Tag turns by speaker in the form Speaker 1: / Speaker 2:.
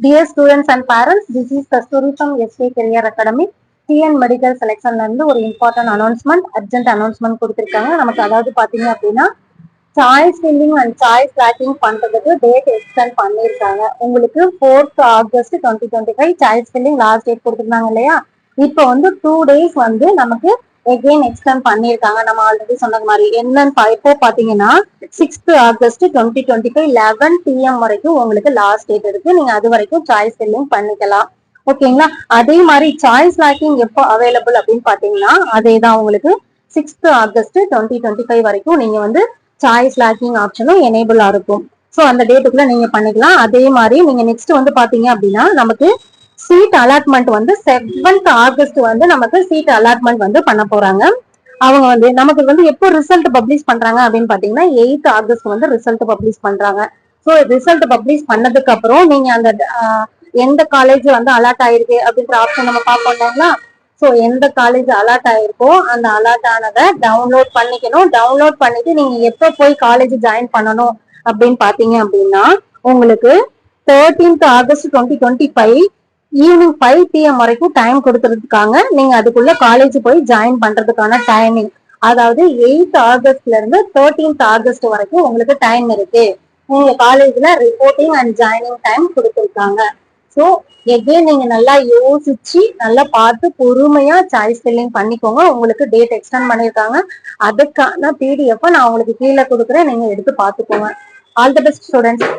Speaker 1: Dear students and parents, this is Kasturi from SK Career Academy. TN medical செலெக்ஷன்ல இருந்து ஒரு important announcement, urgent announcement கொடுத்திருக்காங்க. நமக்கு அதாவது பாத்தீங்க அப்படின்னா choice filling and choice tracking பண்றதுக்கு டேட் எக்ஸ்டெண்ட் பண்ணிருக்காங்க. உங்களுக்கு 4th August 2025 choice filling last date கொடுத்திருந்தாங்க இல்லையா? இப்போ வந்து 2 days வந்து நமக்கு எகெயின் எக்ஸ்டெண்ட் பண்ணிருக்காங்க. நம்ம ஆல்ரெடி சொன்ன மாதிரி என்னன்னு இப்போ பாத்தீங்கன்னா 6th August 2025 11 PM வரைக்கும் உங்களுக்கு லாஸ்ட் டேட் இருக்கு. நீங்க அது வரைக்கும் சாய்ஸ் ஃபில்லிங் பண்ணிக்கலாம். ஓகேங்களா? அதே மாதிரி சாய்ஸ் லாக்கிங் எப்போ அவைலபிள் அப்படின்னு பாத்தீங்கன்னா அதேதான் உங்களுக்கு 6th August 2025 வரைக்கும் நீங்க வந்து சாய்ஸ் லாக்கிங் ஆப்ஷனும் எனேபிளா இருக்கும். ஸோ அந்த டேட்டுக்குள்ள நீங்க பண்ணிக்கலாம். அதே மாதிரி நீங்க நெக்ஸ்ட் வந்து பாத்தீங்க அப்படின்னா நமக்கு சீட் அலாட்மெண்ட் வந்து 7th August வந்து நமக்கு சீட் அலாட்மெண்ட் வந்து பண்ண போறாங்க. அவங்க வந்து நமக்கு வந்து எப்போ ரிசல்ட் பப்ளிஷ் பண்றாங்க அப்படின்னு பாத்தீங்கன்னா 8th August வந்து ரிசல்ட் பப்ளிஷ் பண்றாங்க. ஸோ ரிசல்ட் பப்ளிஷ் பண்ணதுக்கு அப்புறம் நீங்க அந்த எந்த காலேஜ் வந்து அலாட் ஆயிருக்கு அப்படின்ற ஆப்ஷன் நம்ம பார்ப்போம் இல்லைங்களா? ஸோ எந்த காலேஜ் அலாட் ஆயிருக்கோ அந்த அலாட் ஆனதை டவுன்லோட் பண்ணிக்கணும். டவுன்லோட் பண்ணிட்டு நீங்க எப்போ போய் காலேஜ் ஜாயின் பண்ணணும் அப்படின்னு பாத்தீங்க அப்படின்னா உங்களுக்கு 13th August 2025 ஈவினிங் 5 PM வரைக்கும் டைம் கொடுத்துருக்காங்க. நீங்க அதுக்குள்ள காலேஜ் போய் ஜாயின் பண்றதுக்கான டைமிங், அதாவது 8th August இருந்து 13th August வரைக்கும் உங்களுக்கு டைம் இருக்கு. உங்க காலேஜ்ல ரிப்போர்ட்டிங் அண்ட் ஜாயினிங் டைம் கொடுத்துருக்காங்க. ஸோ எகெயின் நீங்க நல்லா யோசிச்சு நல்லா பார்த்து பொறுமையா சாய்ஸ் ஃபில்லிங் பண்ணிக்கோங்க. உங்களுக்கு டேட் எக்ஸ்டெண்ட் பண்ணிருக்காங்க. அதுக்கான PDF நான் உங்களுக்கு கீழே கொடுக்குறேன், நீங்க எடுத்து பார்த்துக்கோங்க. All the best students.